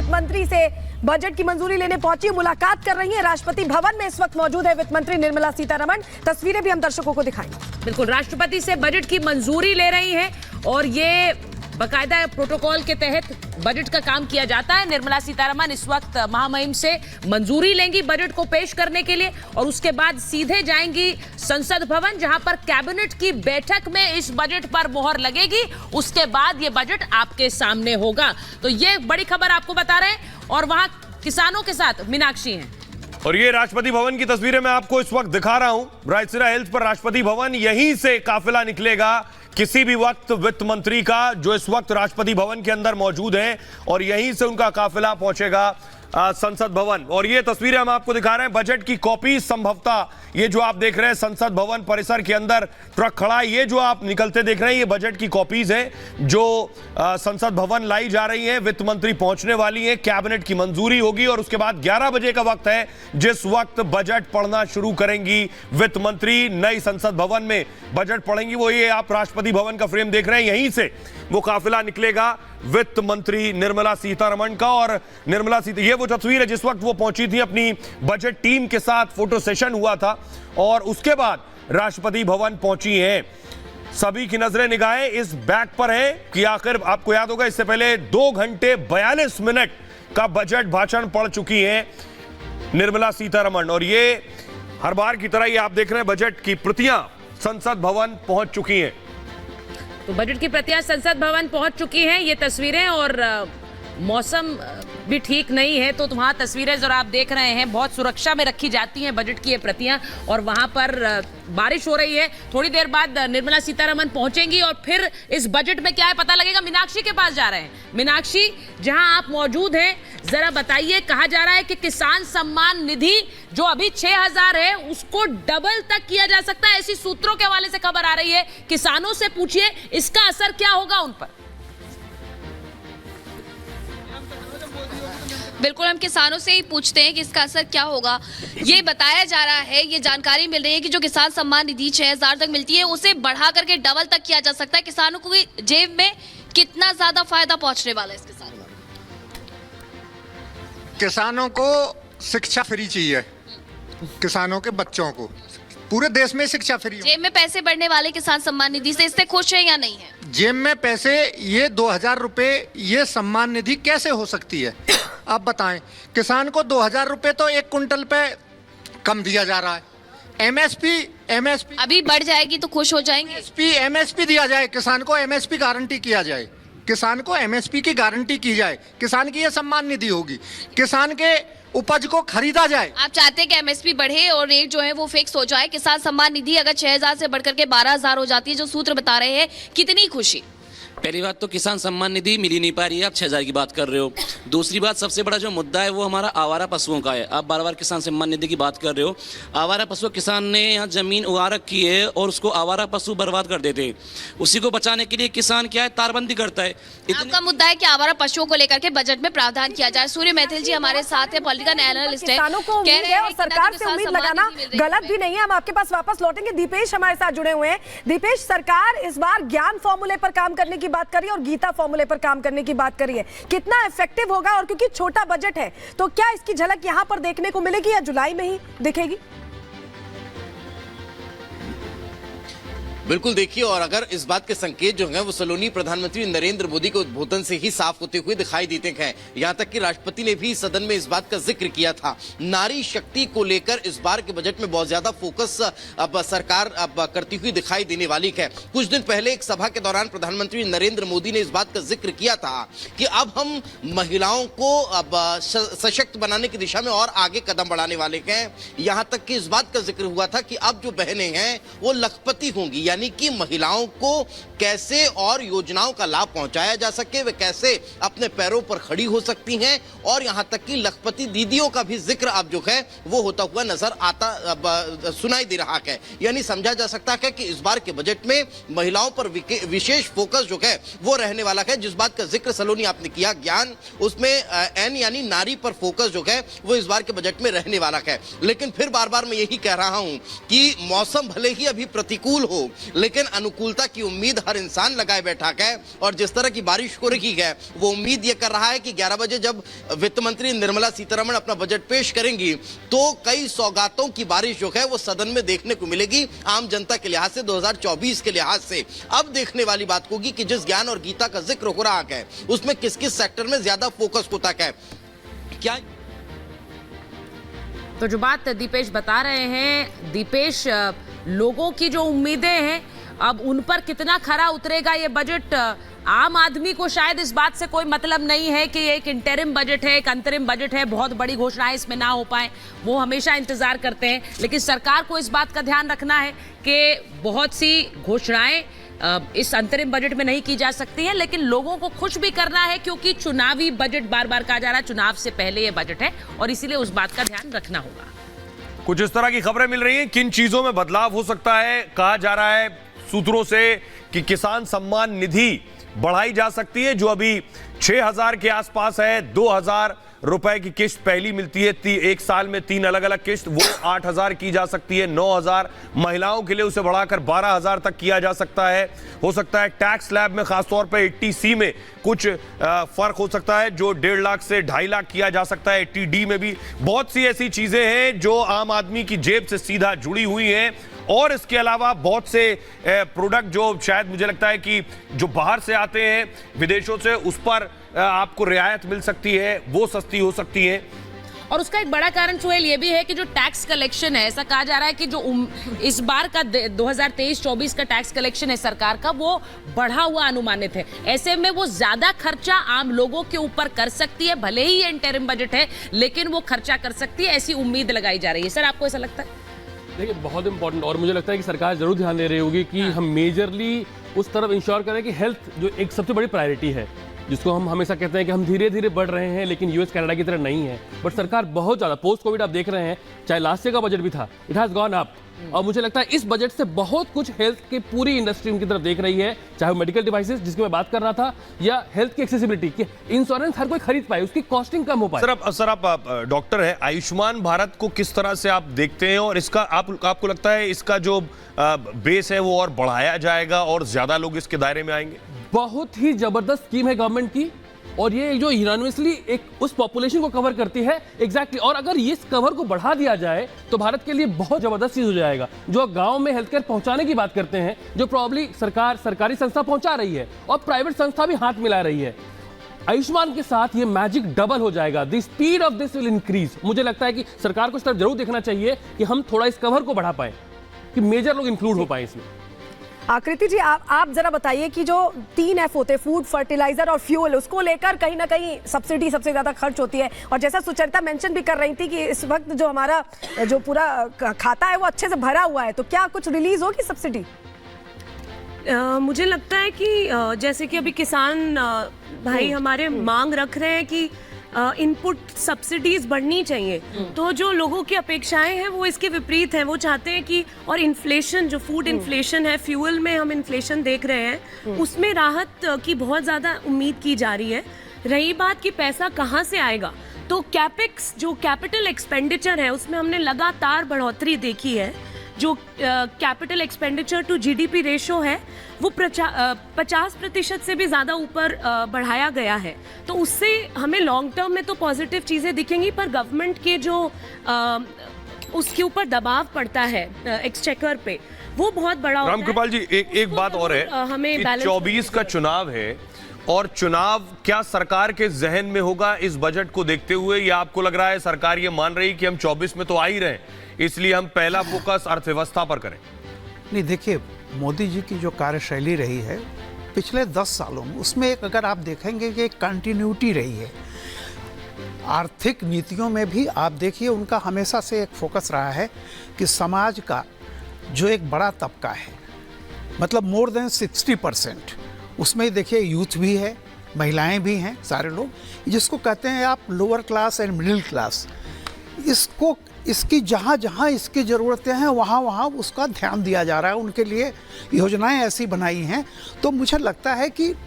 मंत्री से बजट की मंजूरी लेने पहुंची, मुलाकात कर रही हैं। राष्ट्रपति भवन में इस वक्त मौजूद है वित्त मंत्री निर्मला सीतारमण। तस्वीरें भी हम दर्शकों को दिखाएंगे। बिल्कुल, राष्ट्रपति से बजट की मंजूरी ले रही हैं और ये बाकायदा प्रोटोकॉल के तहत बजट का काम किया जाता है। निर्मला सीतारमण इस वक्त महामहिम से मंजूरी लेंगी बजट को पेश करने के लिए और उसके बाद सीधे जाएंगी संसद भवन, जहां पर कैबिनेट की बैठक में इस बजट पर मोहर लगेगी। उसके बाद ये बजट आपके सामने होगा। तो ये बड़ी खबर आपको बता रहे हैं और वहां किसानों के साथ मीनाक्षी हैं। और ये राष्ट्रपति भवन की तस्वीरें मैं आपको इस वक्त दिखा रहा हूं। रायसीना हिल्स पर राष्ट्रपति भवन, यहीं से काफिला निकलेगा किसी भी वक्त वित्त मंत्री का, जो इस वक्त राष्ट्रपति भवन के अंदर मौजूद हैं, और यहीं से उनका काफिला पहुंचेगा संसद भवन। और ये तस्वीरें हम आपको दिखा रहे हैं बजट की कॉपी। संभवतः ये जो आप देख रहे हैं संसद भवन परिसर के अंदर ट्रक खड़ा है, ये जो आप निकलते देख रहे हैं, ये बजट की कॉपीज हैं जो संसद भवन लाई जा रही हैं। वित्त मंत्री पहुंचने वाली है, कैबिनेट की मंजूरी होगी और उसके बाद 11 बजे का वक्त है जिस वक्त बजट पढ़ना शुरू करेंगी वित्त मंत्री। नई संसद भवन में बजट पढ़ेंगी। वो ये आप राष्ट्रपति भवन का फ्रेम देख रहे हैं, यहीं से वो काफिला निकलेगा वित्त मंत्री निर्मला सीतारमण का। और निर्मला सीता, ये वो तस्वीर है जिस वक्त वो पहुंची थी अपनी बजट टीम के साथ, फोटो सेशन हुआ था और उसके बाद राष्ट्रपति भवन पहुंची हैं। सभी की नजरें निगाहें इस बैग पर है कि आखिर आपको याद होगा इससे पहले 2 घंटे 42 मिनट का बजट भाषण पढ़ चुकी हैं निर्मला सीतारमण। और ये हर बार की तरह ये आप देख रहे हैं बजट की प्रतियां संसद भवन पहुंच चुकी हैं। तो बजट की प्रतियां संसद भवन पहुंच चुकी हैं। ये तस्वीरें, और मौसम भी ठीक नहीं है तो वहां तस्वीरें जरा आप देख रहे हैं, बहुत सुरक्षा में रखी जाती हैं बजट की ये प्रतियां, और वहां पर बारिश हो रही है। थोड़ी देर बाद निर्मला सीतारमण पहुंचेंगी और फिर इस बजट में क्या है पता लगेगा। मीनाक्षी के पास जा रहे हैं। मीनाक्षी, जहां आप मौजूद हैं, जरा बताइए, कहा जा रहा है कि किसान सम्मान निधि जो अभी 6,000 है उसको डबल तक किया जा सकता है, ऐसी सूत्रों के हवाले से खबर आ रही है। किसानों से पूछिए इसका असर क्या होगा उन पर। बिल्कुल, हम किसानों से ही पूछते हैं कि इसका असर क्या होगा। ये बताया जा रहा है, ये जानकारी मिल रही है कि जो किसान सम्मान निधि 6,000 तक मिलती है उसे बढ़ा करके डबल तक किया जा सकता है। किसानों को जेब में कितना ज्यादा फायदा पहुंचने वाला है इस किसान को? किसानों को शिक्षा फ्री चाहिए, किसानों के बच्चों को पूरे देश में शिक्षा फ्री। जेब में पैसे बढ़ने वाले किसान सम्मान निधि से इससे खुश है या नहीं है? जेब में पैसे, ये 2,000 रुपए ये सम्मान निधि कैसे हो सकती है आप बताएं। किसान को 2,000 रुपए तो 1 कुंटल पे कम दिया जा रहा है। एमएसपी अभी बढ़ जाएगी तो खुश हो जाएंगे। एमएसपी दिया जाए, किसान को एमएसपी गारंटी किया जाए, किसान को एमएसपी की गारंटी की जाए, किसान की ये सम्मान निधि होगी, किसान के उपज को खरीदा जाए। आप चाहते हैं कि एमएसपी बढ़े और रेट जो है वो फिक्स हो जाए। किसान सम्मान निधि अगर 6,000 से बढ़कर के 12,000 हो जाती है, जो सूत्र बता रहे हैं, कितनी खुशी। पहली बात तो किसान सम्मान निधि मिल ही नहीं पा रही है, आप 6,000 की बात कर रहे हो। दूसरी बात, सबसे बड़ा जो मुद्दा है वो हमारा आवारा पशुओं का है। आप बार बार किसान सम्मान निधि की बात कर रहे हो। आवारा पशु, किसान ने यहाँ जमीन उगा रखी है और उसको आवारा पशु बर्बाद कर देते हैं। उसी को बचाने के लिए किसान क्या है, तारबंदी करता है। आपका मुद्दा है कि आवारा पशुओं को लेकर के बजट में प्रावधान किया जाए। सूर्य मैथिल जी हमारे साथ है, पॉलिटिकल एनालिस्ट है। किसानों को उम्मीद है और सरकार से उम्मीद लगाना गलत भी नहीं है। हम आपके पास वापस लौटेंगे। दीपेश हमारे साथ जुड़े हुए हैं। दीपेश, सरकार इस बार ज्ञान फॉर्मूले पर काम करने की बात कर रही है और गीता फॉर्मूले पर काम करने की बात करी है। कितना इफेक्टिव होगा, और क्योंकि छोटा बजट है तो क्या इसकी झलक यहां पर देखने को मिलेगी या जुलाई में ही दिखेगी? बिल्कुल, देखिए, और अगर इस बात के संकेत जो हैं वो सलोनी प्रधानमंत्री नरेंद्र मोदी के उद्बोधन से ही साफ होते हुए दिखाई देते हैं। यहां तक कि राष्ट्रपति ने भी सदन में इस बात का जिक्र किया था। नारी शक्ति को लेकर इस बार के बजट में बहुत ज्यादा फोकस अब सरकार अब करती हुई दिखाई देने वाली है। कुछ दिन पहले एक सभा के दौरान प्रधानमंत्री नरेंद्र मोदी ने इस बात का जिक्र किया था कि अब हम महिलाओं को अब सशक्त बनाने की दिशा में और आगे कदम बढ़ाने वाले हैं। यहां तक कि इस बात का जिक्र हुआ था कि अब जो बहनें हैं वो लखपति होंगी, यानी कि महिलाओं को कैसे और योजनाओं का लाभ पहुंचाया जा सके, वे कैसे अपने पैरों पर खड़ी हो सकती हैं, और यहां तक कि लखपति दीदियों का भी जिक्र अब जो है वो होता हुआ नजर आता सुनाई दे रहा है। यानी समझा जा सकता है कि इस बार के बजट में महिलाओं पर विशेष फोकस जो है वो रहने वाला है। जिस बात का जिक्र सलोनी आपने किया, ज्ञान, उसमें एन यानी नारी पर फोकस जो है वो इस बार के बजट में रहने वाला है। लेकिन फिर बार बार मैं यही कह रहा हूं कि मौसम भले ही अभी प्रतिकूल हो, लेकिन अनुकूलता की उम्मीद हर इंसान लगाए बैठा है और जिस तरह की बारिश हो रही है वो उम्मीद ये कर रहा है कि 11 बजे जब वित्त मंत्री निर्मला सीतारमण अपना बजट पेश करेंगी तो कई सौगातों की बारिश जो है वो सदन में देखने को मिलेगी आम जनता के लिहाज से, 2024 के लिहाज से। अब देखने वाली बात होगी कि जिस ज्ञान और गीता का जिक्र हो रहा है उसमें किस किस सेक्टर में ज्यादा फोकस होता है। क्या तो जो बात दीपेश बता रहे हैं, दीपेश, लोगों की जो उम्मीदें हैं अब उन पर कितना खरा उतरेगा ये बजट, आम आदमी को शायद इस बात से कोई मतलब नहीं है कि ये एक इंटरिम बजट है, एक अंतरिम बजट है, बहुत बड़ी घोषणाएं इसमें ना हो पाए, वो हमेशा इंतजार करते हैं। लेकिन सरकार को इस बात का ध्यान रखना है कि बहुत सी घोषणाएं इस अंतरिम बजट में नहीं की जा सकती है, लेकिन लोगों को खुश भी करना है क्योंकि चुनावी बजट बार बार कहा जा रहा है, चुनाव से पहले ये बजट है और इसीलिए उस बात का ध्यान रखना होगा। कुछ इस तरह की खबरें मिल रही हैं, किन चीजों में बदलाव हो सकता है। कहा जा रहा है सूत्रों से कि किसान सम्मान निधि बढ़ाई जा सकती है, जो अभी 6,000 के आसपास है। 2,000 रुपए की किस्त पहली मिलती है, एक साल में 3 अलग अलग किस्त, वो 8,000 की जा सकती है। 9,000 महिलाओं के लिए उसे बढ़ाकर 12,000 तक किया जा सकता है। हो सकता है टैक्स स्लैब में खासतौर पर 80C में कुछ फर्क हो सकता है, जो 1.5 लाख से 2.5 लाख किया जा सकता है। 80D में भी बहुत सी ऐसी चीजें हैं जो आम आदमी की जेब से सीधा जुड़ी हुई हैं। और इसके अलावा बहुत से प्रोडक्ट जो शायद मुझे लगता है कि जो बाहर से आते हैं विदेशों से, उस पर आपको रियायत मिल सकती है, वो सस्ती हो सकती है। और उसका एक बड़ा कारण सुहेल ये भी है कि जो टैक्स कलेक्शन है, ऐसा कहा जा रहा है कि जो इस बार का 2023-24 का टैक्स कलेक्शन है सरकार का, वो बढ़ा हुआ अनुमानित है। ऐसे में वो ज्यादा खर्चा आम लोगों के ऊपर कर सकती है, भले ही ये इंटरिम बजट है लेकिन वो खर्चा कर सकती है, ऐसी उम्मीद लगाई जा रही है। सर, आपको ऐसा लगता है? देखिए, बहुत इंपॉर्टेंट, और मुझे लगता है कि सरकार जरूर ध्यान दे रही होगी कि हम मेजरली उस तरफ इंश्योर करें कि हेल्थ जो एक सबसे बड़ी प्रायोरिटी है, जिसको हम हमेशा कहते हैं कि हम धीरे धीरे बढ़ रहे हैं लेकिन यूएस कनाडा की तरह नहीं है, बट सरकार बहुत ज़्यादा पोस्ट कोविड आप देख रहे हैं, चाहे लास्ट ईयर का बजट भी था, इट हैज़ गॉन अप। और मुझे लगता है इस बजट से बहुत कुछ हेल्थ की पूरी इंडस्ट्री उनकी तरफ देख रही है, चाहे वो मेडिकल डिवाइसेस जिसकी मैं बात कर रहा था, या हेल्थ की एक्सेसिबिलिटी, कि इंश्योरेंस हर कोई खरीद पाए, उसकी कॉस्टिंग कम हो पाए। सर आप डॉक्टर हैं, आयुष्मान भारत को किस तरह से आप देखते हैं और इसका आपको लगता है इसका जो बेस है वो और बढ़ाया जाएगा और ज्यादा लोग इसके दायरे में आएंगे? बहुत ही जबरदस्त स्कीम है गवर्नमेंट की, और ये जो यूनानिमसली एक उस पॉपुलेशन को कवर करती है एग्जैक्टली। और अगर ये इस कवर को बढ़ा दिया जाए तो भारत के लिए बहुत जबरदस्त चीज हो जाएगा। जो गांव में हेल्थ केयर पहुंचाने की बात करते हैं, जो प्रॉब्ली सरकारी संस्था पहुंचा रही है और प्राइवेट संस्था भी हाथ मिला रही है, आयुष्मान के साथ ये मैजिक डबल हो जाएगा। The speed of this will increase. मुझे लगता है कि सरकार को इस तरफ जरूर देखना चाहिए कि हम थोड़ा इस कवर को बढ़ा पाए, कि मेजर लोग इंक्लूड हो पाए इसमें। आकृति जी, आप जरा बताइए कि जो 3 F होते हैं, फूड, फर्टिलाइजर और फ्यूल, उसको लेकर कहीं ना कहीं सब्सिडी सबसे ज्यादा खर्च होती है। और जैसा सुचरिता मेंशन भी कर रही थी कि इस वक्त जो हमारा जो पूरा खाता है वो अच्छे से भरा हुआ है, तो क्या कुछ रिलीज होगी सब्सिडी? मुझे लगता है कि जैसे कि अभी किसान भाई हमारे मांग रख रहे हैं कि इनपुट सब्सिडीज बढ़नी चाहिए, तो जो लोगों की अपेक्षाएं हैं वो इसके विपरीत हैं। वो चाहते हैं कि, और इन्फ्लेशन, जो फूड इन्फ्लेशन है, फ्यूल में हम इन्फ्लेशन देख रहे हैं, उसमें राहत की बहुत ज़्यादा उम्मीद की जा रही है। रही बात कि पैसा कहाँ से आएगा, तो कैपेक्स, जो कैपिटल एक्सपेंडिचर है, उसमें हमने लगातार बढ़ोतरी देखी है। जो capital expenditure to GDP ratio है वो 50% से भी ज़्यादा ऊपर बढ़ाया गया है, तो उससे हमें लॉन्ग टर्म में तो पॉजिटिव चीज़ें दिखेंगी, पर गवर्नमेंट के जो उसके ऊपर दबाव पड़ता है एक्सचेकर पे, वो बहुत बड़ा होता है। रामकृपाल जी, एक बात और है, हमें 24 का चुनाव है और चुनाव क्या सरकार के जहन में होगा इस बजट को देखते हुए, या आपको लग रहा है सरकार ये मान रही कि हम 24 में तो आ ही रहे, इसलिए हम पहला फोकस अर्थव्यवस्था पर करें? नहीं, देखिए, मोदी जी की जो कार्यशैली रही है पिछले 10 सालों में, उसमें एक अगर आप देखेंगे कि एक कंटिन्यूटी रही है। आर्थिक नीतियों में भी आप देखिए उनका हमेशा से एक फोकस रहा है कि समाज का जो एक बड़ा तबका है, मतलब मोर देन 60%, उसमें देखिए यूथ भी है, महिलाएं भी हैं, सारे लोग, जिसको कहते हैं आप lower class and middle class, इसकी जहाँ जहाँ इसकी ज़रूरतें हैं वहाँ वहाँ उसका ध्यान दिया जा रहा है, उनके लिए योजनाएं ऐसी बनाई हैं। तो मुझे लगता है कि